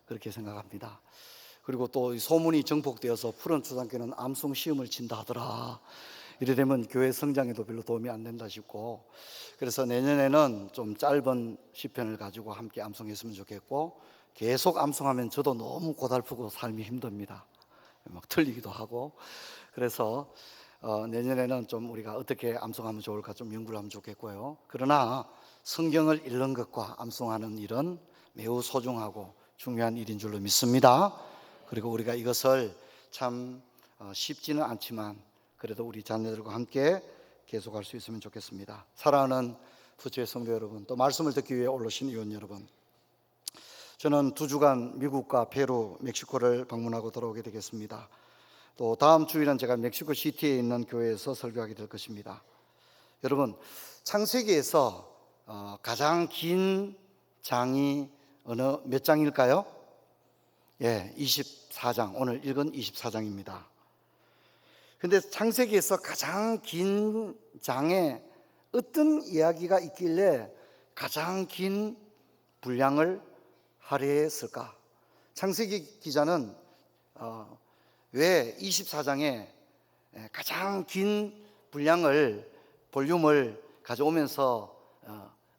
그렇게 생각합니다. 그리고 또 소문이 정폭되어서 푸른 초등학교는 암송 시험을 친다 하더라. 이래 되면 교회 성장에도 별로 도움이 안 된다 싶고, 그래서 내년에는 좀 짧은 시편을 가지고 함께 암송했으면 좋겠고, 계속 암송하면 저도 너무 고달프고 삶이 힘듭니다. 막 틀리기도 하고. 그래서 내년에는 좀 우리가 어떻게 암송하면 좋을까 좀 연구를 하면 좋겠고요. 그러나 성경을 읽는 것과 암송하는 일은 매우 소중하고 중요한 일인 줄로 믿습니다. 그리고 우리가 이것을 참 쉽지는 않지만 그래도 우리 자녀들과 함께 계속할 수 있으면 좋겠습니다. 사랑하는 부처의 성도 여러분, 또 말씀을 듣기 위해 올라오신 의원 여러분, 저는 2주간 미국과 페루, 멕시코를 방문하고 돌아오게 되겠습니다. 또 다음 주일은 제가 멕시코 시티에 있는 교회에서 설교하게 될 것입니다. 여러분, 창세기에서 가장 긴 장이 몇 장일까요? 24장, 오늘 읽은 24장입니다. 근데 창세기에서 가장 긴 장에 어떤 이야기가 있길래 가장 긴 분량을 할애했을까? 창세기 기자는 왜 24장에 가장 긴 분량을, 볼륨을 가져오면서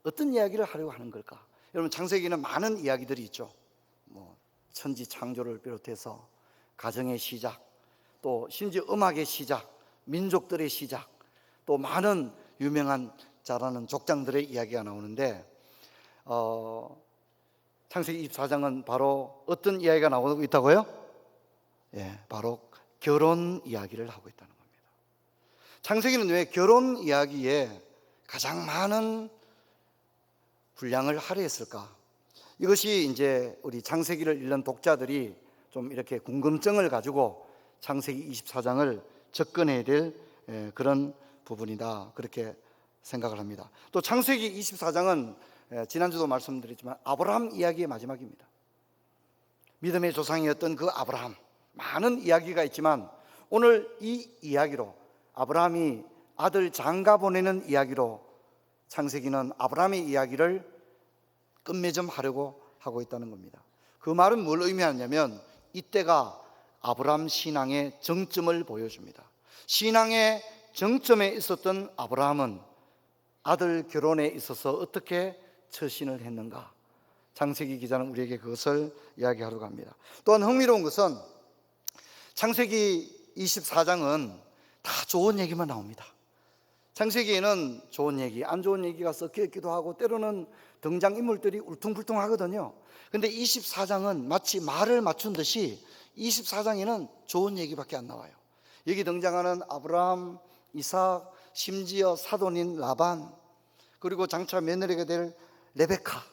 어떤 이야기를 하려고 하는 걸까? 여러분, 창세기는 많은 이야기들이 있죠. 천지 창조를 비롯해서 가정의 시작, 또 심지어 음악의 시작, 민족들의 시작, 또 많은 유명한 잘하는 족장들의 이야기가 나오는데 창세기 24장은 바로 어떤 이야기가 나오고 있다고요? 바로 결혼 이야기를 하고 있다는 겁니다. 창세기는 왜 결혼 이야기에 가장 많은 분량을 할애했을까? 이것이 이제 우리 창세기를 읽는 독자들이 좀 이렇게 궁금증을 가지고 창세기 24장을 접근해야 될 그런 부분이다, 그렇게 생각을 합니다. 또 창세기 24장은 지난주도 말씀드렸지만 아브라함 이야기의 마지막입니다. 믿음의 조상이었던 그 아브라함, 많은 이야기가 있지만 오늘 이 이야기로, 아브라함이 아들 장가 보내는 이야기로 창세기는 아브라함의 이야기를 끝맺음하려고 하고 있다는 겁니다. 그 말은 뭘 의미하냐면 이때가 아브라함 신앙의 정점을 보여줍니다. 신앙의 정점에 있었던 아브라함은 아들 결혼에 있어서 어떻게 처신을 했는가? 창세기 기자는 우리에게 그것을 이야기하려고 합니다. 또한 흥미로운 것은 창세기 24장은 다 좋은 얘기만 나옵니다. 창세기에는 좋은 얘기, 안 좋은 얘기가 섞여 있기도 하고 때로는 등장인물들이 울퉁불퉁하거든요. 그런데 24장은 마치 말을 맞춘 듯이 24장에는 좋은 얘기밖에 안 나와요. 여기 등장하는 아브라함, 이삭, 심지어 사돈인 라반, 그리고 장차 며느리가 될 레베카,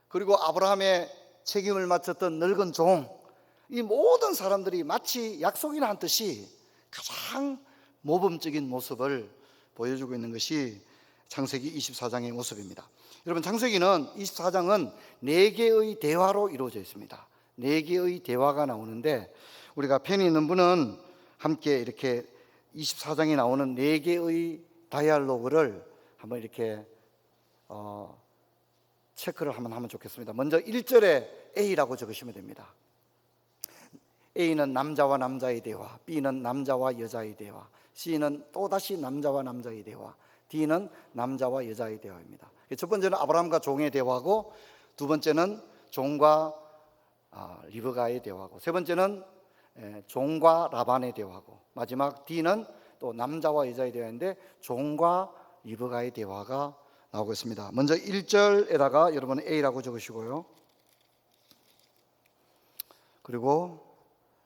그리고 아브라함의 책임을 맡았던 늙은 종, 이 모든 사람들이 마치 약속이나 한 듯이 가장 모범적인 모습을 보여주고 있는 것이 창세기 24장의 모습입니다. 여러분, 창세기는 24장은 4개의 대화로 이루어져 있습니다. 4개의 대화가 나오는데 우리가 펜이 있는 분은 함께 이렇게 24장에 나오는 4개의 다이얼로그를 한번 이렇게 체크를 한번 하면 좋겠습니다. 먼저 1절에 A라고 적으시면 됩니다. A는 남자와 남자의 대화, B는 남자와 여자의 대화, C는 또다시 남자와 남자의 대화, D는 남자와 여자의 대화입니다. 첫 번째는 아브라함과 종의 대화고, 두 번째는 종과 리브가의 대화고, 세 번째는 종과 라반의 대화고, 마지막 D는 또 남자와 여자의 대화인데 종과 리브가의 대화가 나오고 있습니다. 먼저 1절에다가 여러분 A라고 적으시고요. 그리고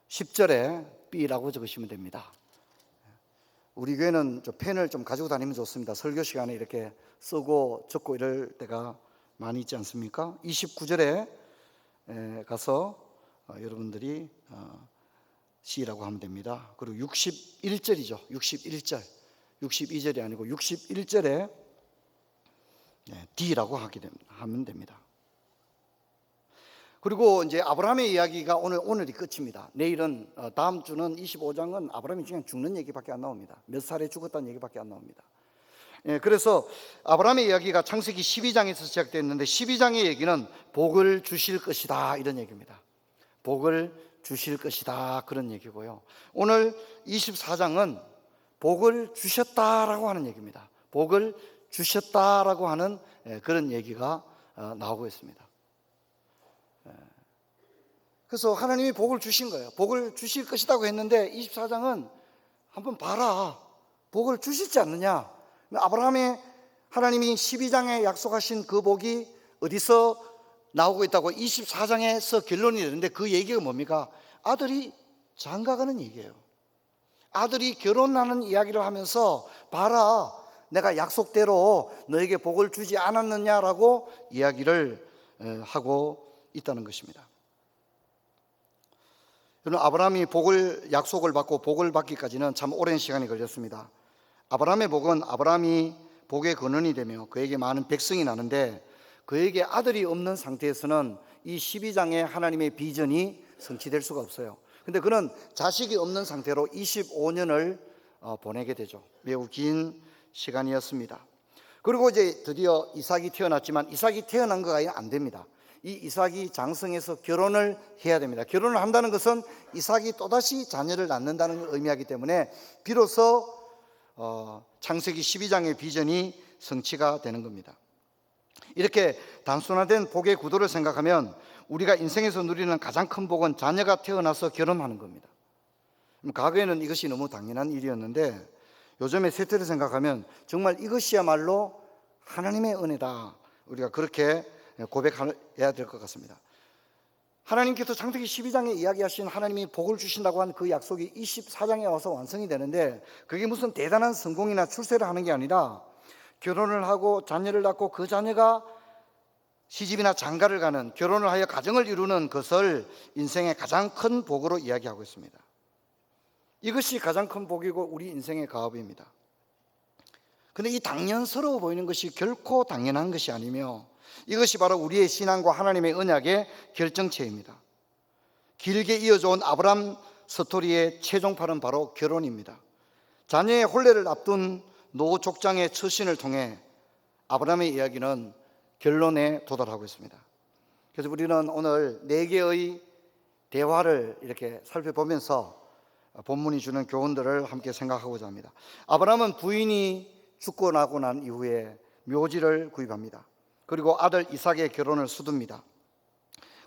10절에 B라고 적으시면 됩니다. 우리 교회는 펜을 좀 가지고 다니면 좋습니다. 설교 시간에 이렇게 쓰고 적고 이럴 때가 많이 있지 않습니까? 29절에 가서 여러분들이 C라고 하면 됩니다. 그리고 61절이죠. 61절, 62절이 아니고 61절에 D라고 하면 됩니다. 그리고 이제 아브라함의 이야기가 오늘이 끝입니다. 내일은 다음 주는 25장은 아브라함이 그냥 죽는 얘기밖에 안 나옵니다. 몇 살에 죽었다는 얘기밖에 안 나옵니다. 그래서 아브라함의 이야기가 창세기 12장에서 시작됐는데 12장의 얘기는 복을 주실 것이다, 이런 얘기입니다. 복을 주실 것이다, 그런 얘기고요. 오늘 24장은 복을 주셨다라고 하는 얘기입니다. 복을 주셨다라고 하는 그런 얘기가 나오고 있습니다. 그래서 하나님이 복을 주신 거예요. 복을 주실 것이라고 했는데 24장은 한번 봐라, 복을 주실지 않느냐. 아브라함의 하나님이 12장에 약속하신 그 복이 어디서 나오고 있다고 24장에서 결론이 되는데, 그 얘기가 뭡니까? 아들이 장가가는 얘기예요. 아들이 결혼하는 이야기를 하면서 봐라, 내가 약속대로 너에게 복을 주지 않았느냐라고 이야기를 하고 있다는 것입니다. 여러분, 아브라함이 약속을 받고 복을 받기까지는 참 오랜 시간이 걸렸습니다. 아브라함의 복은 아브라함이 복의 근원이 되며 그에게 많은 백성이 나는데, 그에게 아들이 없는 상태에서는 이 12장의 하나님의 비전이 성취될 수가 없어요. 근데 그는 자식이 없는 상태로 25년을 보내게 되죠. 매우 긴 시간이었습니다. 그리고 이제 드디어 이삭이 태어났지만, 이삭이 태어난 거가 안 됩니다. 이 이삭이 장성해서 결혼을 해야 됩니다. 결혼을 한다는 것은 이삭이 또다시 자녀를 낳는다는 걸 의미하기 때문에 비로소 창세기 12장의 비전이 성취가 되는 겁니다. 이렇게 단순화된 복의 구도를 생각하면 우리가 인생에서 누리는 가장 큰 복은 자녀가 태어나서 결혼하는 겁니다. 과거에는 이것이 너무 당연한 일이었는데, 요즘의 세태를 생각하면 정말 이것이야말로 하나님의 은혜다, 우리가 그렇게 고백해야 될 것 같습니다. 하나님께서 창세기 12장에 이야기하신 하나님이 복을 주신다고 한 그 약속이 24장에 와서 완성이 되는데, 그게 무슨 대단한 성공이나 출세를 하는 게 아니라 결혼을 하고 자녀를 낳고 그 자녀가 시집이나 장가를 가는, 결혼을 하여 가정을 이루는 것을 인생의 가장 큰 복으로 이야기하고 있습니다. 이것이 가장 큰 복이고 우리 인생의 가업입니다. 그런데 이 당연스러워 보이는 것이 결코 당연한 것이 아니며, 이것이 바로 우리의 신앙과 하나님의 언약의 결정체입니다. 길게 이어져온 아브라함 스토리의 최종판은 바로 결혼입니다. 자녀의 혼례를 앞둔 노 족장의 처신을 통해 아브라함의 이야기는 결론에 도달하고 있습니다. 그래서 우리는 오늘 4개의 대화를 이렇게 살펴보면서 본문이 주는 교훈들을 함께 생각하고자 합니다. 아브라함은 부인이 죽고 나고 난 이후에 묘지를 구입합니다. 그리고 아들 이삭의 결혼을 서둡니다.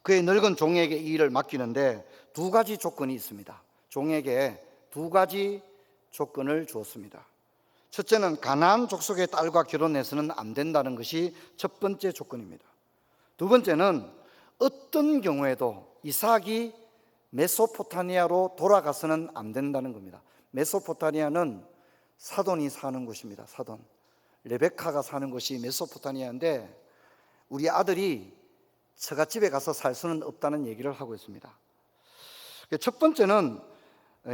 그의 늙은 종에게 이 일을 맡기는데 2가지 조건이 있습니다. 종에게 2가지 조건을 주었습니다. 첫째는 가나안 족속의 딸과 결혼해서는 안 된다는 것이 첫 번째 조건입니다. 두 번째는 어떤 경우에도 이삭이 메소포타미아로 돌아가서는 안 된다는 겁니다. 메소포타미아는 사돈이 사는 곳입니다. 사돈, 레베카가 사는 곳이 메소포타미아인데, 우리 아들이 처갓집에 가서 살 수는 없다는 얘기를 하고 있습니다. 첫 번째는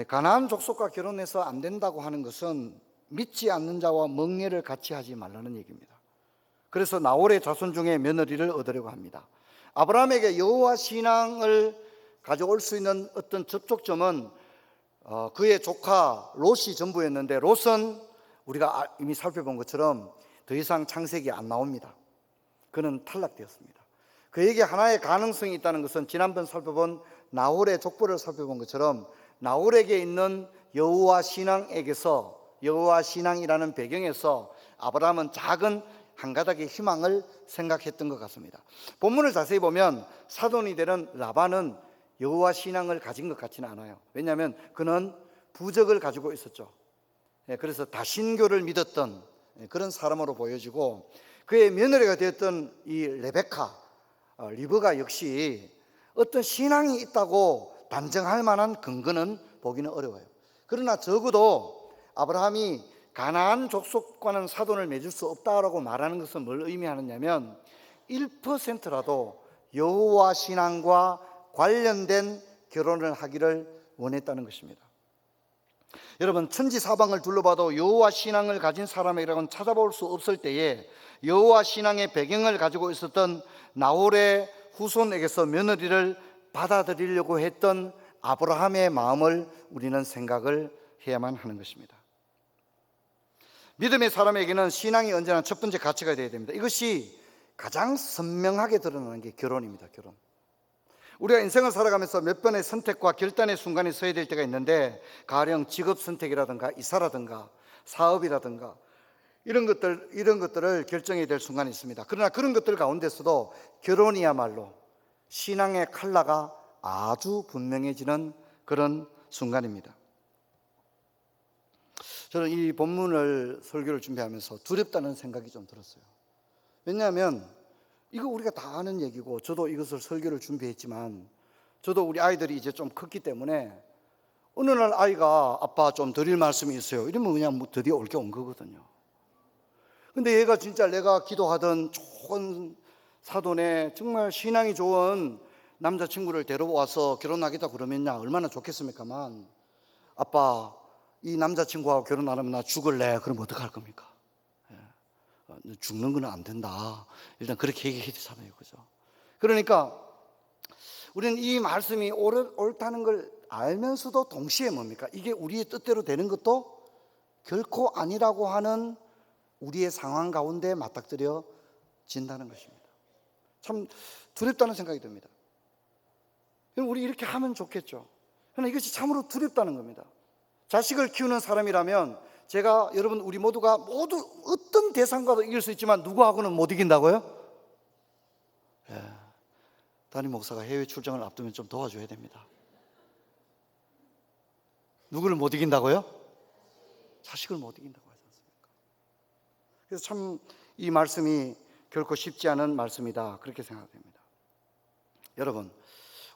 가나안 족속과 결혼해서 안 된다고 하는 것은 믿지 않는 자와盟례를 같이 하지 말라는 얘기입니다. 그래서 나홀의 자손 중에 며느리를 얻으려고 합니다. 아브라함에게 여호와 신앙을 가져올 수 있는 어떤 접촉점은 그의 조카 롯이 전부였는데, 롯은 우리가 이미 살펴본 것처럼 더 이상 창세기에 안 나옵니다. 그는 탈락되었습니다. 그에게 하나의 가능성이 있다는 것은 지난번 살펴본 나홀의 족보를 살펴본 것처럼 나홀에게 있는 여호와 신앙에게서, 여호와 신앙이라는 배경에서 아브라함은 작은 한 가닥의 희망을 생각했던 것 같습니다. 본문을 자세히 보면 사돈이 되는 라반은 여호와 신앙을 가진 것 같지는 않아요. 왜냐하면 그는 부적을 가지고 있었죠. 그래서 다신교를 믿었던 그런 사람으로 보여지고, 그의 며느리가 되었던 이 레베카, 리브가 역시 어떤 신앙이 있다고 단정할 만한 근거는 보기는 어려워요. 그러나 적어도 아브라함이 가나안 족속과는 사돈을 맺을 수 없다라고 말하는 것은 뭘 의미하느냐면 1%라도 여호와 신앙과 관련된 결혼을 하기를 원했다는 것입니다. 여러분, 천지사방을 둘러봐도 여호와 신앙을 가진 사람이라고는 찾아볼 수 없을 때에 여호와 신앙의 배경을 가지고 있었던 나홀의 후손에게서 며느리를 받아들이려고 했던 아브라함의 마음을 우리는 생각을 해야만 하는 것입니다. 믿음의 사람에게는 신앙이 언제나 첫 번째 가치가 되어야 됩니다. 이것이 가장 선명하게 드러나는 게 결혼입니다. 결혼. 우리가 인생을 살아가면서 몇 번의 선택과 결단의 순간에 서야 될 때가 있는데, 가령 직업 선택이라든가 이사라든가 사업이라든가 이런 것들을 결정해야 될 순간이 있습니다. 그러나 그런 것들 가운데서도 결혼이야말로 신앙의 칼라가 아주 분명해지는 그런 순간입니다. 저는 이 본문을 설교를 준비하면서 두렵다는 생각이 좀 들었어요. 왜냐하면 이거 우리가 다 아는 얘기고, 저도 이것을 설교를 준비했지만, 저도 우리 아이들이 이제 좀 컸기 때문에 어느 날 아이가 아빠 좀 드릴 말씀이 있어요 이러면 그냥 뭐 드디어 올 게 온 거거든요. 근데 얘가 진짜 내가 기도하던 좋은 사돈에 정말 신앙이 좋은 남자친구를 데려와서 결혼하겠다 그러면야 얼마나 좋겠습니까만, 아빠 이 남자친구하고 결혼 안 하면 나 죽을래. 그럼 어떡할 겁니까? 죽는 건 안 된다. 일단 그렇게 얘기해야 되잖아요, 그죠? 그러니까 우리는 이 말씀이 옳다는 걸 알면서도 동시에 뭡니까? 이게 우리의 뜻대로 되는 것도 결코 아니라고 하는 우리의 상황 가운데 맞닥뜨려진다는 것입니다. 참 두렵다는 생각이 듭니다. 우리 이렇게 하면 좋겠죠. 그러나 이것이 참으로 두렵다는 겁니다. 자식을 키우는 사람이라면 제가, 여러분, 우리 모두가 모두 어떤 대상과도 이길 수 있지만 누구하고는 못 이긴다고요? 담임 목사가 해외 출장을 앞두면 좀 도와줘야 됩니다. 누구를 못 이긴다고요? 자식을 못 이긴다고 하지 않습니까? 그래서 참 이 말씀이 결코 쉽지 않은 말씀이다, 그렇게 생각됩니다. 여러분,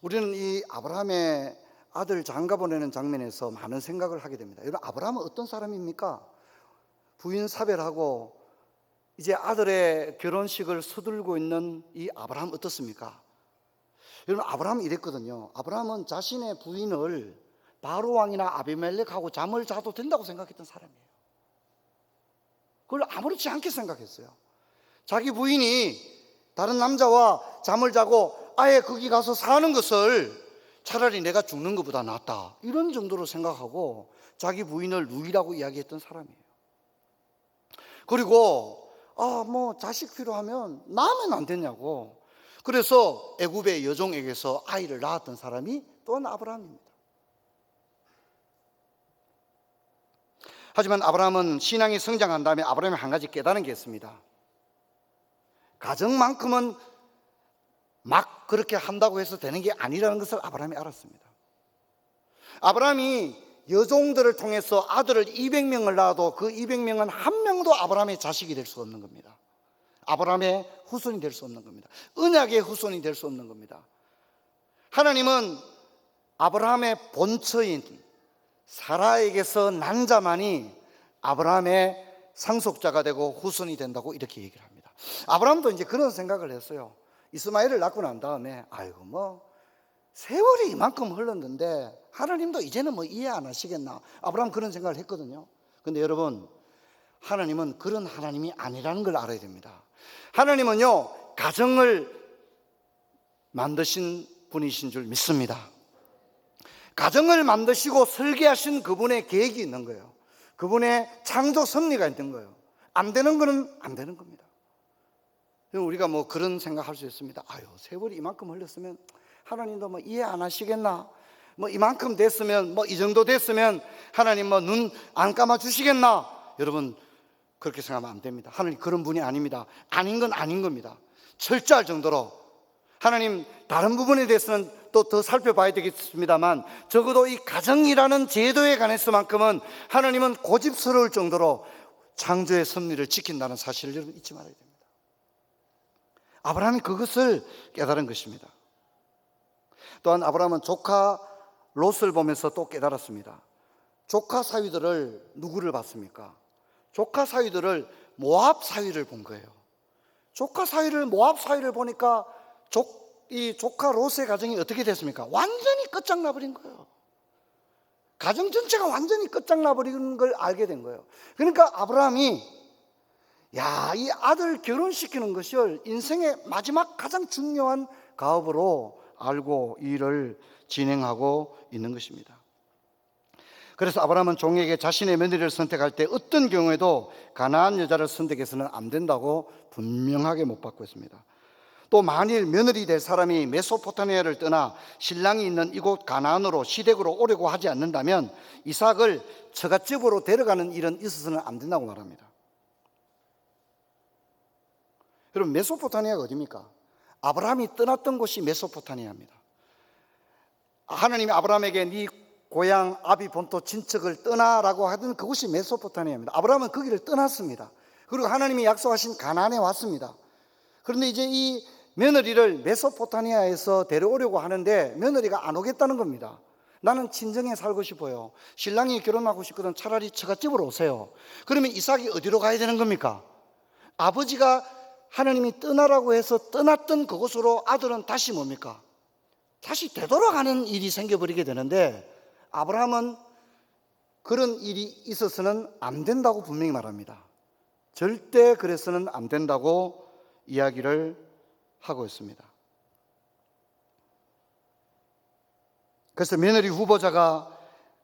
우리는 이 아브라함의 아들 장가 보내는 장면에서 많은 생각을 하게 됩니다. 여러분, 아브라함은 어떤 사람입니까? 부인 사별하고 이제 아들의 결혼식을 서둘고 있는 이 아브라함 어떻습니까? 여러분, 아브라함은 이랬거든요. 아브라함은 자신의 부인을 바로 왕이나 아비멜렉하고 잠을 자도 된다고 생각했던 사람이에요. 그걸 아무렇지 않게 생각했어요. 자기 부인이 다른 남자와 잠을 자고 아예 거기 가서 사는 것을 차라리 내가 죽는 것보다 낫다, 이런 정도로 생각하고 자기 부인을 누이라고 이야기했던 사람이에요. 그리고 뭐 자식 필요하면 낳으면 안 되냐고, 그래서 애굽의 여종에게서 아이를 낳았던 사람이 또한 아브라함입니다. 하지만 아브라함은 신앙이 성장한 다음에 아브라함이 한 가지 깨달은 게 있습니다. 가정만큼은 막 그렇게 한다고 해서 되는 게 아니라는 것을 아브라함이 알았습니다. 아브라함이 여종들을 통해서 아들을 200명을 낳아도 그 200명은 한 명도 아브라함의 자식이 될 수 없는 겁니다. 아브라함의 후손이 될 수 없는 겁니다. 언약의 후손이 될 수 없는 겁니다. 하나님은 아브라함의 본처인 사라에게서 난 자만이 아브라함의 상속자가 되고 후손이 된다고 이렇게 얘기를 합니다. 아브라함도 이제 그런 생각을 했어요. 이스마엘을 낳고 난 다음에 아이고 뭐 세월이 이만큼 흘렀는데 하나님도 이제는 뭐 이해 안 하시겠나, 아브라함 그런 생각을 했거든요. 근데 여러분, 하나님은 그런 하나님이 아니라는 걸 알아야 됩니다. 하나님은요, 가정을 만드신 분이신 줄 믿습니다. 가정을 만드시고 설계하신 그분의 계획이 있는 거예요. 그분의 창조 섭리가 있는 거예요. 안 되는 거는 안 되는 겁니다. 우리가 뭐 그런 생각할 수 있습니다. 아유, 세월이 이만큼 흘렀으면 하나님도 뭐 이해 안 하시겠나, 뭐 이만큼 됐으면, 뭐 이 정도 됐으면 하나님 뭐 눈 안 감아 주시겠나. 여러분, 그렇게 생각하면 안 됩니다. 하나님 그런 분이 아닙니다. 아닌 건 아닌 겁니다. 철저할 정도로 하나님 다른 부분에 대해서는 또 더 살펴봐야 되겠습니다만, 적어도 이 가정이라는 제도에 관해서만큼은 하나님은 고집스러울 정도로 창조의 섭리를 지킨다는 사실을 여러분 잊지 말아야 됩니다. 아브라함이 그것을 깨달은 것입니다. 또한 아브라함은 조카 롯을 보면서 또 깨달았습니다. 조카 사위들을 누구를 봤습니까? 조카 사위들을 모압 사위를 본 거예요. 조카 사위를, 모압 사위를 보니까 이 조카 롯의 가정이 어떻게 됐습니까? 완전히 끝장나버린 거예요. 가정 전체가 완전히 끝장나버린 걸 알게 된 거예요. 그러니까 아브라함이 이 아들 결혼시키는 것을 인생의 마지막 가장 중요한 가업으로 알고 이 일을 진행하고 있는 것입니다. 그래서 아브라함은 종에게 자신의 며느리를 선택할 때 어떤 경우에도 가나안 여자를 선택해서는 안 된다고 분명하게 못 받고 있습니다. 또 만일 며느리 될 사람이 메소포타미아를 떠나 신랑이 있는 이곳 가나안으로 시댁으로 오려고 하지 않는다면 이삭을 처갓집으로 데려가는 일은 있어서는 안 된다고 말합니다. 여러분, 메소포타미아가 어디입니까? 아브라함이 떠났던 곳이 메소포타미아입니다. 하나님이 아브라함에게 네 고향 아비 본토 친척을 떠나라고 하던 그곳이 메소포타미아입니다. 아브라함은 거기를 떠났습니다. 그리고 하나님이 약속하신 가나안에 왔습니다. 그런데 이제 이 며느리를 메소포타미아에서 데려오려고 하는데 며느리가 안 오겠다는 겁니다. 나는 친정에 살고 싶어요. 신랑이 결혼하고 싶거든. 차라리 처갓집으로 오세요. 그러면 이삭이 어디로 가야 되는 겁니까? 아버지가 하나님이 떠나라고 해서 떠났던 그곳으로 아들은 다시 뭡니까? 다시 되돌아가는 일이 생겨버리게 되는데 아브라함은 그런 일이 있어서는 안 된다고 분명히 말합니다. 절대 그래서는 안 된다고 이야기를 하고 있습니다. 그래서 며느리 후보자가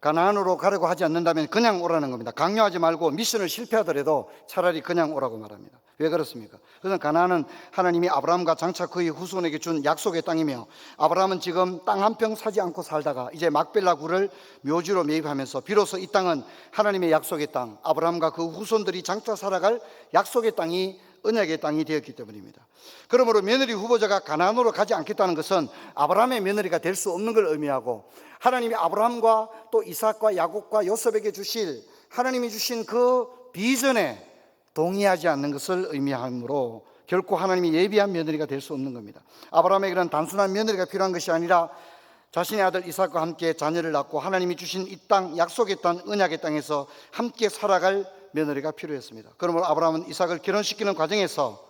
가나안으로 가려고 하지 않는다면 그냥 오라는 겁니다. 강요하지 말고 미션을 실패하더라도 차라리 그냥 오라고 말합니다. 왜 그렇습니까? 그것은 가나안은 하나님이 아브라함과 장차 그의 후손에게 준 약속의 땅이며 아브라함은 지금 땅 한 평 사지 않고 살다가 이제 막벨라 굴을 묘지로 매입하면서 비로소 이 땅은 하나님의 약속의 땅, 아브라함과 그 후손들이 장차 살아갈 약속의 땅이 언약의 땅이 되었기 때문입니다. 그러므로 며느리 후보자가 가나안으로 가지 않겠다는 것은 아브라함의 며느리가 될 수 없는 걸 의미하고 하나님이 아브라함과 또 이삭과 야곱과 요셉에게 주실 하나님이 주신 그 비전에 동의하지 않는 것을 의미하므로 결코 하나님이 예비한 며느리가 될 수 없는 겁니다. 아브라함에게는 단순한 며느리가 필요한 것이 아니라 자신의 아들 이삭과 함께 자녀를 낳고 하나님이 주신 이 땅, 약속의 땅, 언약의 땅에서 함께 살아갈 며느리가 필요했습니다. 그러므로 아브라함은 이삭을 결혼시키는 과정에서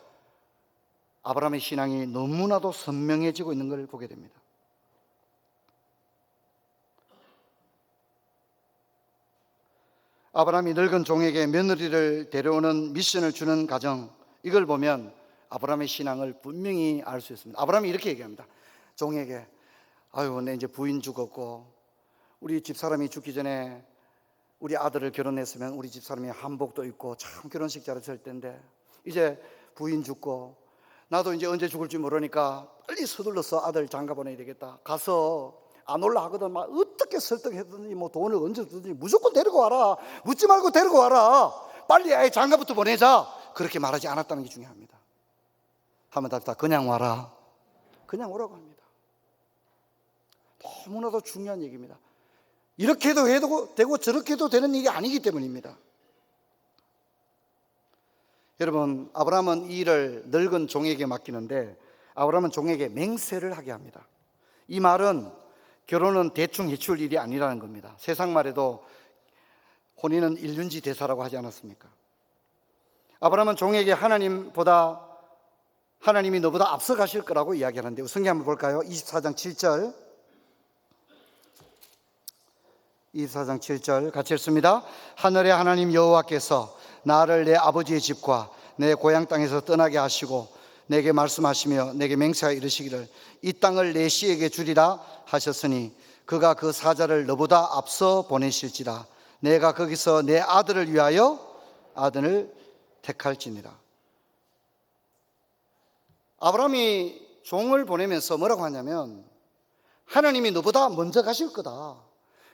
아브라함의 신앙이 너무나도 선명해지고 있는 걸 보게 됩니다. 아브라함이 늙은 종에게 며느리를 데려오는 미션을 주는 과정, 이걸 보면 아브라함의 신앙을 분명히 알 수 있습니다. 아브라함이 이렇게 얘기합니다. 종에게, 아유, 내 이제 부인 죽었고 우리 집사람이 죽기 전에 우리 아들을 결혼했으면 우리 집사람이 한복도 입고 참 결혼식 잘했을 텐데 이제 부인 죽고 나도 이제 언제 죽을지 모르니까 빨리 서둘러서 아들 장가 보내야 되겠다. 가서 안 올라 하거든. 막 어떻게 설득했든지 뭐 돈을 언제 주든지 무조건 데리고 와라. 묻지 말고 데리고 와라. 빨리 아예 장가부터 보내자. 그렇게 말하지 않았다는 게 중요합니다. 하면 답답. 그냥 와라. 그냥 오라고 합니다. 너무나도 중요한 얘기입니다. 이렇게 해도 되고 저렇게 해도 되는 일이 아니기 때문입니다. 여러분, 아브라함은 이 일을 늙은 종에게 맡기는데 아브라함은 종에게 맹세를 하게 합니다. 이 말은 결혼은 대충 해치울 일이 아니라는 겁니다. 세상 말에도 혼인은 일륜지 대사라고 하지 않았습니까? 아브라함은 종에게 하나님이 너보다 앞서가실 거라고 이야기하는데 성경 한번 볼까요? 24장 7절 24장 7절 같이 읽습니다. 하늘의 하나님 여호와께서 나를 내 아버지의 집과 내 고향 땅에서 떠나게 하시고 내게 말씀하시며 내게 맹세하여 이르시기를 이 땅을 내 씨에게 주리라 하셨으니 그가 그 사자를 너보다 앞서 보내실지라 내가 거기서 내 아들을 위하여 아들을 택할지니라. 아브라함이 종을 보내면서 뭐라고 하냐면 하나님이 너보다 먼저 가실 거다.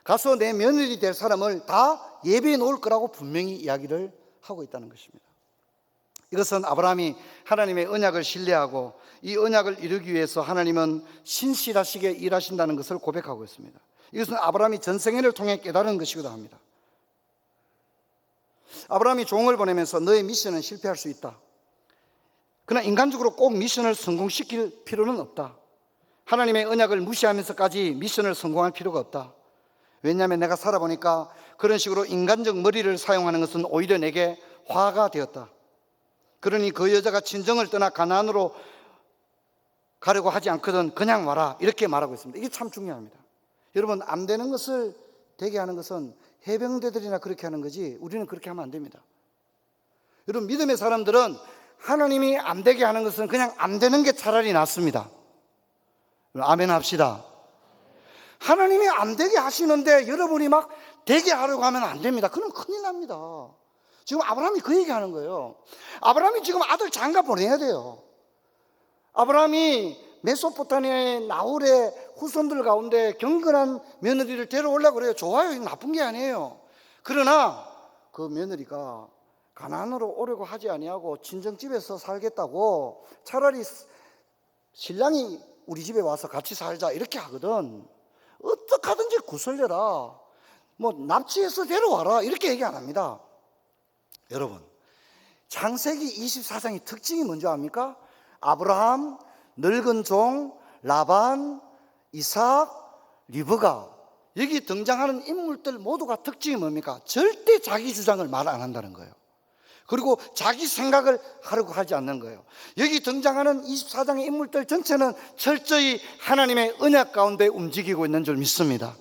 가서 내 며느리 될 사람을 다 예비해 놓을 거라고 분명히 이야기를 하고 있다는 것입니다. 이것은 아브라함이 하나님의 언약을 신뢰하고 이 언약을 이루기 위해서 하나님은 신실하시게 일하신다는 것을 고백하고 있습니다. 이것은 아브라함이 전생애를 통해 깨달은 것이기도 합니다. 아브라함이 종을 보내면서 너의 미션은 실패할 수 있다. 그러나 인간적으로 꼭 미션을 성공시킬 필요는 없다. 하나님의 언약을 무시하면서까지 미션을 성공할 필요가 없다. 왜냐하면 내가 살아보니까 그런 식으로 인간적 머리를 사용하는 것은 오히려 내게 화가 되었다. 그러니 그 여자가 친정을 떠나 가나안으로 가려고 하지 않거든 그냥 와라 이렇게 말하고 있습니다. 이게 참 중요합니다. 여러분, 안 되는 것을 되게 하는 것은 해병대들이나 그렇게 하는 거지 우리는 그렇게 하면 안 됩니다. 여러분, 믿음의 사람들은 하나님이 안 되게 하는 것은 그냥 안 되는 게 차라리 낫습니다. 아멘 합시다. 하나님이 안 되게 하시는데 여러분이 막 되게 하려고 하면 안 됩니다. 그럼 큰일 납니다. 지금 아브라함이 그 얘기하는 거예요. 아브라함이 지금 아들 장가 보내야 돼요. 아브라함이 메소포타미아의 나홀의 후손들 가운데 경건한 며느리를 데려오려고 그래요. 좋아요. 이거 나쁜 게 아니에요. 그러나 그 며느리가 가나안으로 오려고 하지 아니하고 친정집에서 살겠다고 차라리 신랑이 우리 집에 와서 같이 살자 이렇게 하거든. 어떻게 하든지 구슬려라, 뭐 납치해서 데려와라 이렇게 얘기 안 합니다. 여러분, 창세기 24장의 특징이 뭔지 압니까? 아브라함, 늙은 종, 라반, 이삭, 리브가, 여기 등장하는 인물들 모두가 특징이 뭡니까? 절대 자기 주장을 말 안 한다는 거예요. 그리고 자기 생각을 하려고 하지 않는 거예요. 여기 등장하는 24장의 인물들 전체는 철저히 하나님의 언약 가운데 움직이고 있는 줄 믿습니다.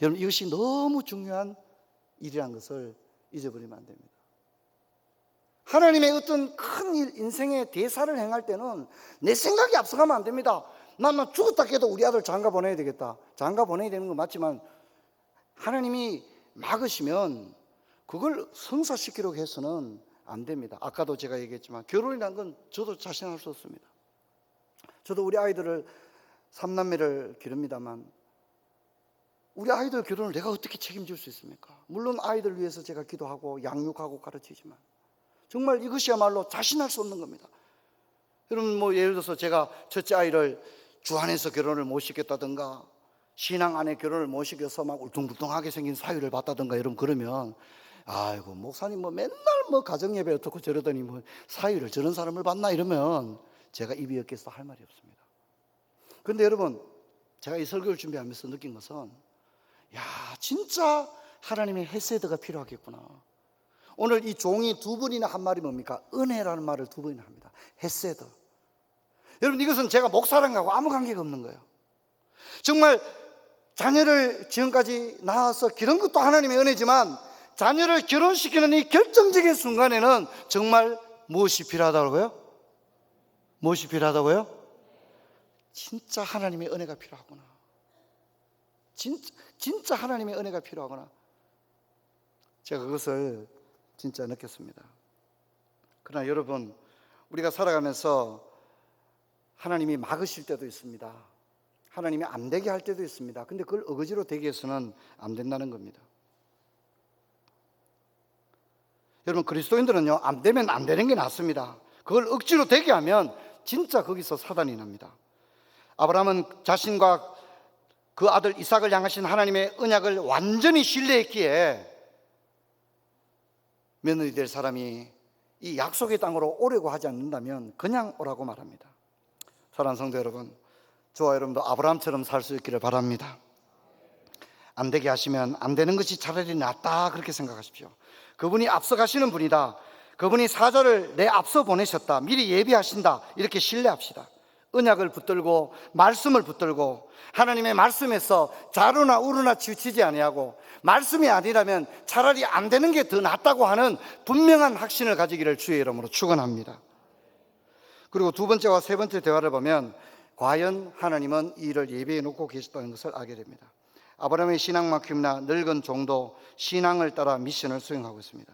여러분, 이것이 너무 중요한 일이라는 것을 잊어버리면 안 됩니다. 하나님의 어떤 큰 일, 인생의 대사를 행할 때는 내 생각이 앞서가면 안 됩니다. 나만 죽었다 해도 우리 아들 장가 보내야 되겠다. 장가 보내야 되는 건 맞지만 하나님이 막으시면 그걸 성사시키려고 해서는 안 됩니다. 아까도 제가 얘기했지만 결혼이라는 건 저도 자신할 수 없습니다. 저도 우리 아이들을 3남매를 기릅니다만 우리 아이들 결혼을 내가 어떻게 책임질 수 있습니까? 물론 아이들 위해서 제가 기도하고 양육하고 가르치지만 정말 이것이야말로 자신할 수 없는 겁니다. 여러분, 뭐 예를 들어서 제가 첫째 아이를 주 안에서 결혼을 못 시켰다든가 신앙 안에 결혼을 못 시켜서 막 울퉁불퉁하게 생긴 사유를 봤다든가 여러분, 그러면 아이고 목사님 뭐 맨날 뭐 가정예배 어떻고 저러더니 뭐 사유를 저런 사람을 봤나 이러면 제가 입이 엮여서 할 말이 없습니다. 그런데 여러분, 제가 이 설교를 준비하면서 느낀 것은 야, 진짜 하나님의 헤세드가 필요하겠구나. 오늘 이 종이 두 번이나 한 말이 뭡니까? 은혜라는 말을 두 번이나 합니다. 헤세드. 여러분, 이것은 제가 목사랑하고 아무 관계가 없는 거예요. 정말 자녀를 지금까지 낳아서 기른 것도 하나님의 은혜지만 자녀를 결혼시키는 이 결정적인 순간에는 정말 무엇이 필요하다고요? 무엇이 필요하다고요? 진짜 하나님의 은혜가 필요하구나. 진짜 하나님의 은혜가 필요하구나. 제가 그것을 진짜 느꼈습니다. 그러나 여러분, 우리가 살아가면서 하나님이 막으실 때도 있습니다. 하나님이 안 되게 할 때도 있습니다. 근데 그걸 어거지로 되게 해서는 안 된다는 겁니다. 여러분, 그리스도인들은요, 안 되면 안 되는 게 낫습니다. 그걸 억지로 되게 하면 진짜 거기서 사단이 납니다. 아브라함은 자신과 그 아들 이삭을 향하신 하나님의 언약을 완전히 신뢰했기에 며느리 될 사람이 이 약속의 땅으로 오려고 하지 않는다면 그냥 오라고 말합니다. 사랑하는 성도 여러분, 저와 여러분도 아브라함처럼 살 수 있기를 바랍니다. 안 되게 하시면 안 되는 것이 차라리 낫다 그렇게 생각하십시오. 그분이 앞서가시는 분이다, 그분이 사자를 내 앞서 보내셨다, 미리 예비하신다, 이렇게 신뢰합시다. 언약을 붙들고 말씀을 붙들고 하나님의 말씀에서 자루나 우루나 치우치지 아니하고 말씀이 아니라면 차라리 안 되는 게 더 낫다고 하는 분명한 확신을 가지기를 주의 이름으로 축원합니다. 그리고 두 번째와 세 번째 대화를 보면 과연 하나님은 이 일을 예비해 놓고 계셨다는 것을 알게 됩니다. 아브라함의 신앙만큼이나 늙은 종도 신앙을 따라 미션을 수행하고 있습니다.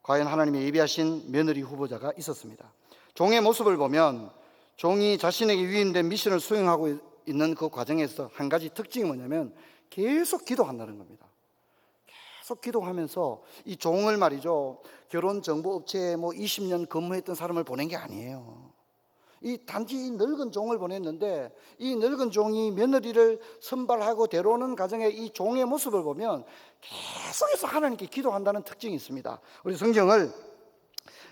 과연 하나님이 예비하신 며느리 후보자가 있었습니다. 종의 모습을 보면 종이 자신에게 위임된 미션을 수행하고 있는 그 과정에서 한 가지 특징이 뭐냐면 계속 기도한다는 겁니다. 계속 기도하면서 이 종을 말이죠, 결혼정보업체에 뭐 20년 근무했던 사람을 보낸 게 아니에요. 이 단지 늙은 종을 보냈는데 이 늙은 종이 며느리를 선발하고 데려오는 과정에 이 종의 모습을 보면 계속해서 하나님께 기도한다는 특징이 있습니다. 우리 성경을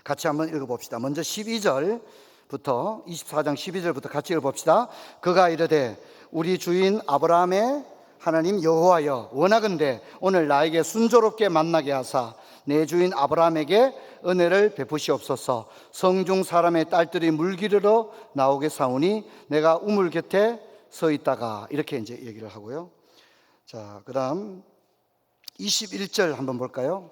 같이 한번 읽어봅시다. 먼저 12절부터 24장 12절부터 같이 읽어봅시다. 그가 이르되 우리 주인 아브라함의 하나님 여호와여, 원하건대 오늘 나에게 순조롭게 만나게 하사 내 주인 아브라함에게 은혜를 베푸시옵소서. 성중 사람의 딸들이 물 기르러 나오게 사오니 내가 우물 곁에 서 있다가, 이렇게 이제 얘기를 하고요. 자, 그다음 21절 한번 볼까요?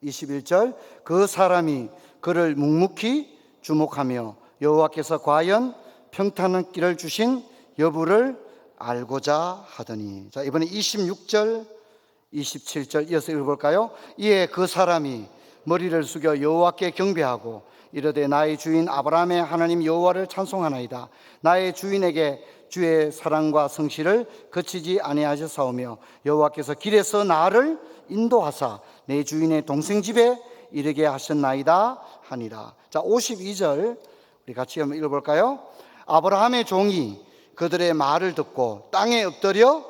21절, 그 사람이 그를 묵묵히 주목하며 여호와께서 과연 평탄한 길을 주신 여부를 알고자 하더니. 자, 이번에 26절 27절 이어서 읽어볼까요? 이에 그 사람이 머리를 숙여 여호와께 경배하고 이르되 나의 주인 아브라함의 하나님 여호와를 찬송하나이다. 나의 주인에게 주의 사랑과 성실을 그치지 아니하셨사오며 여호와께서 길에서 나를 인도하사 내 주인의 동생 집에 이르게 하셨나이다 하니라. 자, 52절 우리 같이 한번 읽어볼까요? 아브라함의 종이 그들의 말을 듣고 땅에 엎드려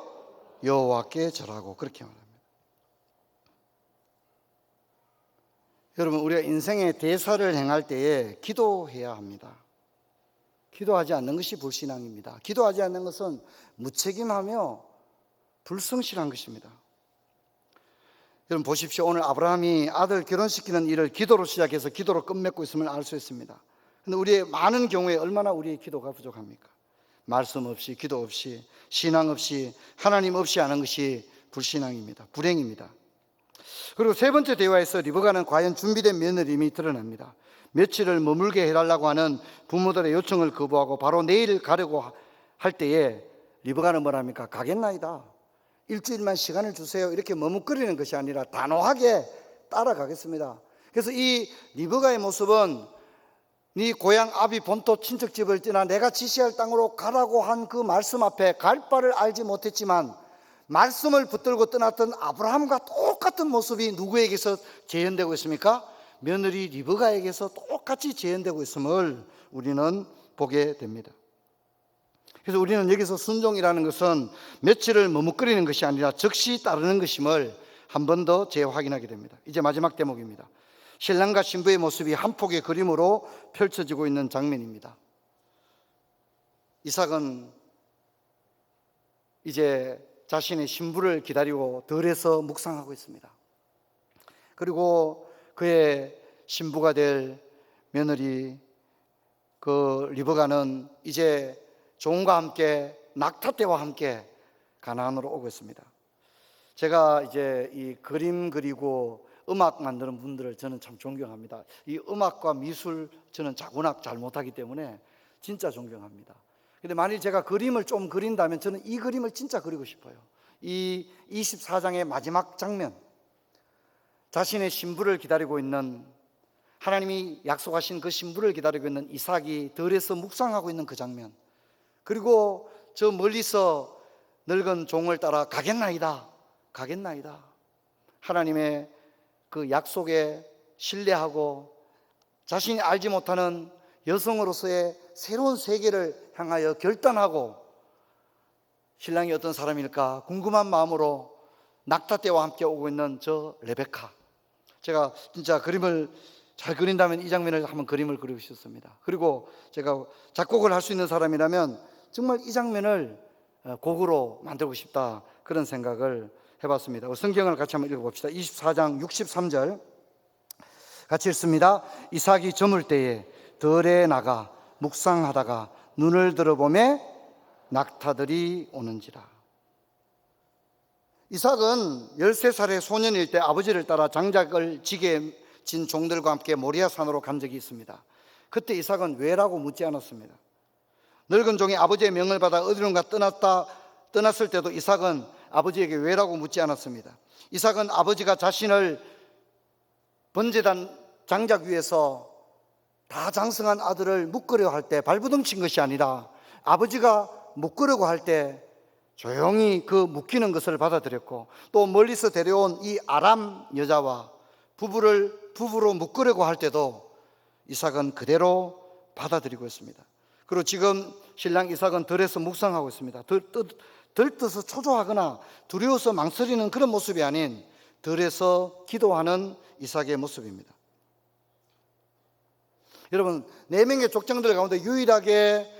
여호와께 절하고, 그렇게 말합니다. 여러분, 우리가 인생의 대사를 행할 때에 기도해야 합니다. 기도하지 않는 것이 불신앙입니다. 기도하지 않는 것은 무책임하며 불성실한 것입니다. 여러분 보십시오. 오늘 아브라함이 아들 결혼시키는 일을 기도로 시작해서 기도로 끝맺고 있음을 알 수 있습니다. 그런데 우리의 많은 경우에 얼마나 우리의 기도가 부족합니까? 말씀 없이, 기도 없이, 신앙 없이, 하나님 없이 하는 것이 불신앙입니다. 불행입니다. 그리고 세 번째 대화에서 리브가는 과연 준비된 며느림이 드러납니다. 며칠을 머물게 해달라고 하는 부모들의 요청을 거부하고 바로 내일 가려고 할 때에 리브가는 뭐랍니까? 가겠나이다. 일주일만 시간을 주세요. 이렇게 머뭇거리는 것이 아니라 단호하게 따라가겠습니다. 그래서 이 리브가의 모습은 네 고향 아비 본토 친척집을 떠나 내가 지시할 땅으로 가라고 한 그 말씀 앞에 갈 바를 알지 못했지만 말씀을 붙들고 떠났던 아브라함과 똑같은 모습이 누구에게서 재현되고 있습니까? 며느리 리브가에게서 똑같이 재현되고 있음을 우리는 보게 됩니다. 그래서 우리는 여기서 순종이라는 것은 며칠을 머뭇거리는 것이 아니라 즉시 따르는 것임을 한 번 더 재확인하게 됩니다. 이제 마지막 대목입니다. 신랑과 신부의 모습이 한 폭의 그림으로 펼쳐지고 있는 장면입니다. 이삭은 이제 자신의 신부를 기다리고 들에서 묵상하고 있습니다. 그리고 그의 신부가 될 며느리 그 리브가는 이제 종과 함께 낙타 때와 함께 가나안으로 오고 있습니다. 제가 이제 이 그림 그리고 음악 만드는 분들을 저는 참 존경합니다. 이 음악과 미술 저는 워낙 잘 못하기 때문에 진짜 존경합니다. 근데 만일 제가 그림을 좀 그린다면 저는 이 그림을 진짜 그리고 싶어요. 이 24장의 마지막 장면, 자신의 신부를 기다리고 있는, 하나님이 약속하신 그 신부를 기다리고 있는 이삭이 들에서 묵상하고 있는 그 장면, 그리고 저 멀리서 늙은 종을 따라 가겠나이다, 가겠나이다, 하나님의 그 약속에 신뢰하고 자신이 알지 못하는 여성으로서의 새로운 세계를 향하여 결단하고, 신랑이 어떤 사람일까 궁금한 마음으로 낙타 때와 함께 오고 있는 저 레베카. 제가 진짜 그림을 잘 그린다면 이 장면을 한번 그림을 그리고 싶습니다. 그리고 제가 작곡을 할 수 있는 사람이라면 정말 이 장면을 곡으로 만들고 싶다, 그런 생각을 해봤습니다. 성경을 같이 한번 읽어봅시다. 24장 63절 같이 읽습니다. 이삭이 저물 때에 들에 나가 묵상하다가 눈을 들어보매 낙타들이 오는지라. 이삭은 13살의 소년일 때 아버지를 따라 장작을 지게 진 종들과 함께 모리아 산으로 간 적이 있습니다. 그때 이삭은 왜라고 묻지 않았습니다. 늙은 종이 아버지의 명을 받아 어디론가 떠났을 때도 이삭은 아버지에게 왜라고 묻지 않았습니다. 이삭은 아버지가 자신을 번제단 장작 위에서 다 장성한 아들을 묶으려 할 때 발부둥친 것이 아니라 아버지가 묶으려고 할 때 조용히 그 묶이는 것을 받아들였고, 또 멀리서 데려온 이 아람 여자와 부부로 묶으려고 할 때도 이삭은 그대로 받아들이고 있습니다. 그리고 지금 신랑 이삭은 들에서 묵상하고 있습니다. 들떠서 초조하거나 두려워서 망설이는 그런 모습이 아닌 들에서 기도하는 이삭의 모습입니다. 여러분, 4명의 족장들 가운데 유일하게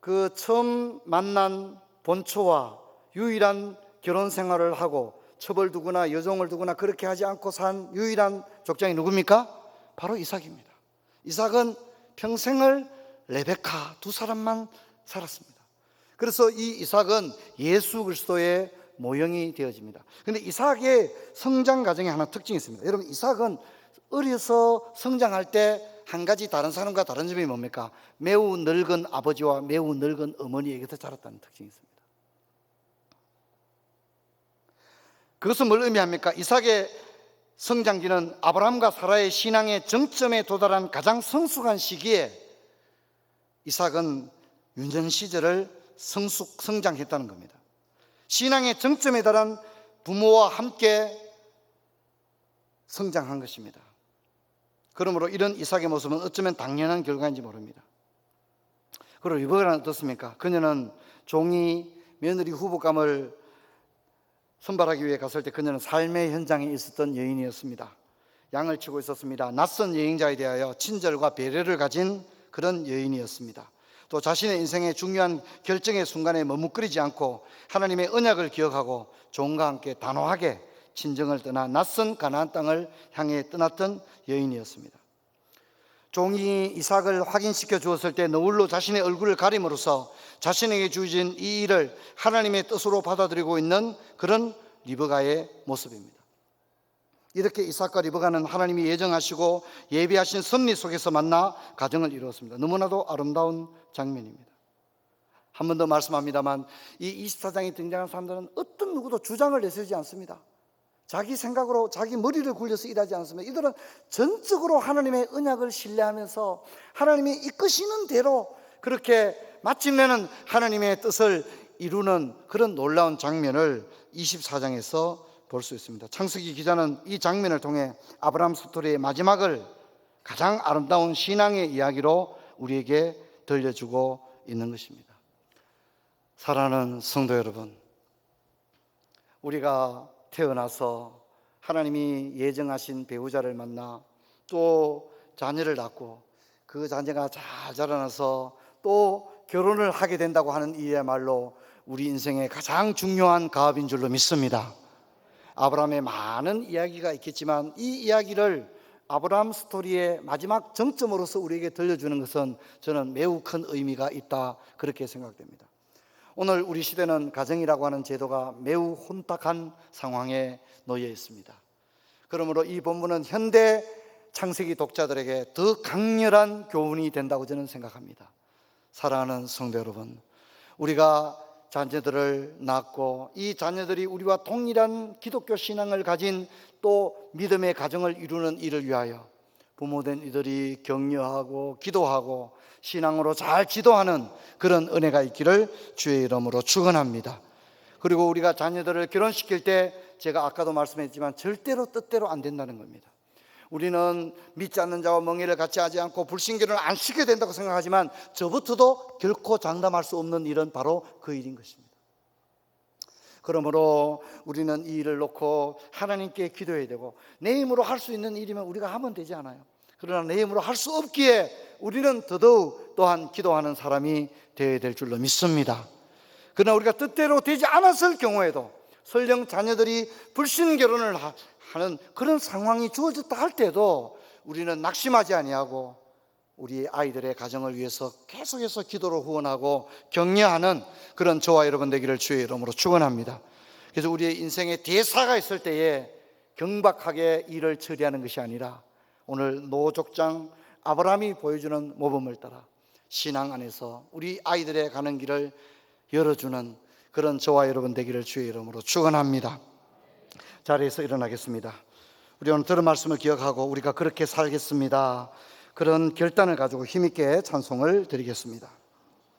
그 처음 만난 본초와 유일한 결혼 생활을 하고 첩을 두거나 여종을 두거나 그렇게 하지 않고 산 유일한 족장이 누굽니까? 바로 이삭입니다. 이삭은 평생을 레베카 두 사람만 살았습니다. 그래서 이 이삭은 예수 그리스도의 모형이 되어집니다. 그런데 이삭의 성장 과정에 하나 특징이 있습니다. 여러분, 이삭은 어려서 성장할 때 한 가지 다른 사람과 다른 점이 뭡니까? 매우 늙은 아버지와 매우 늙은 어머니에게서 자랐다는 특징이 있습니다. 그것은 뭘 의미합니까? 이삭의 성장기는 아브라함과 사라의 신앙의 정점에 도달한 가장 성숙한 시기에 이삭은 유년 시절을 성장했다는 겁니다. 신앙의 정점에 달한 부모와 함께 성장한 것입니다. 그러므로 이런 이삭의 모습은 어쩌면 당연한 결과인지 모릅니다. 그리고 리브가는 어떻습니까? 그녀는 종이 며느리 후보감을 선발하기 위해 갔을 때 그녀는 삶의 현장에 있었던 여인이었습니다. 양을 치고 있었습니다. 낯선 여행자에 대하여 친절과 배려를 가진 그런 여인이었습니다. 또 자신의 인생의 중요한 결정의 순간에 머뭇거리지 않고 하나님의 언약을 기억하고 종과 함께 단호하게 친정을 떠나 낯선 가나안 땅을 향해 떠났던 여인이었습니다. 종이 이삭을 확인시켜 주었을 때 너울로 자신의 얼굴을 가림으로써 자신에게 주어진 이 일을 하나님의 뜻으로 받아들이고 있는 그런 리브가의 모습입니다. 이렇게 이삭과 리브가는 하나님이 예정하시고 예비하신 섭리 속에서 만나 가정을 이루었습니다. 너무나도 아름다운 장면입니다. 한 번 더 말씀합니다만 이 24장에 등장한 사람들은 어떤 누구도 주장을 내세우지 않습니다. 자기 생각으로 자기 머리를 굴려서 일하지 않습니다. 이들은 전적으로 하나님의 언약을 신뢰하면서 하나님이 이끄시는 대로 그렇게 마침내는 하나님의 뜻을 이루는 그런 놀라운 장면을 24장에서 볼 수 있습니다. 창세기 기자는 이 장면을 통해 아브라함 스토리의 마지막을 가장 아름다운 신앙의 이야기로 우리에게 들려주고 있는 것입니다. 사랑하는 성도 여러분, 우리가 태어나서 하나님이 예정하신 배우자를 만나 또 자녀를 낳고 그 자녀가 잘 자라나서 또 결혼을 하게 된다고 하는 이야말로 우리 인생의 가장 중요한 가업인 줄로 믿습니다. 아브라함의 많은 이야기가 있겠지만 이 이야기를 아브라함 스토리의 마지막 정점으로서 우리에게 들려주는 것은 저는 매우 큰 의미가 있다, 그렇게 생각됩니다. 오늘 우리 시대는 가정이라고 하는 제도가 매우 혼탁한 상황에 놓여 있습니다. 그러므로 이 본문은 현대 창세기 독자들에게 더 강렬한 교훈이 된다고 저는 생각합니다. 사랑하는 성도 여러분, 우리가 자녀들을 낳고 이 자녀들이 우리와 동일한 기독교 신앙을 가진 또 믿음의 가정을 이루는 일을 위하여 부모된 이들이 격려하고 기도하고 신앙으로 잘 지도하는 그런 은혜가 있기를 주의 이름으로 축원합니다. 그리고 우리가 자녀들을 결혼시킬 때 제가 아까도 말씀했지만 절대로 뜻대로 안 된다는 겁니다. 우리는 믿지 않는 자와 멍에를 같이 하지 않고 불신결혼을 안 시켜야 된다고 생각하지만 저부터도 결코 장담할 수 없는 일은 바로 그 일인 것입니다. 그러므로 우리는 이 일을 놓고 하나님께 기도해야 되고 내 힘으로 할 수 있는 일이면 우리가 하면 되지 않아요. 그러나 내 힘으로 할 수 없기에 우리는 더더욱 또한 기도하는 사람이 되어야 될 줄로 믿습니다. 그러나 우리가 뜻대로 되지 않았을 경우에도 설령 자녀들이 불신결혼을 하는 그런 상황이 주어졌다 할 때도 우리는 낙심하지 아니하고 우리 아이들의 가정을 위해서 계속해서 기도로 후원하고 격려하는 그런 저와 여러분 되기를 주의 이름으로 축원합니다. 그래서 우리의 인생에 대사가 있을 때에 경박하게 일을 처리하는 것이 아니라 오늘 노족장 아브라함이 보여주는 모범을 따라 신앙 안에서 우리 아이들의 가는 길을 열어주는 그런 저와 여러분 되기를 주의 이름으로 축원합니다. 자리에서 일어나겠습니다. 우리 오늘 들은 말씀을 기억하고 우리가 그렇게 살겠습니다. 그런 결단을 가지고 힘있게 찬송을 드리겠습니다.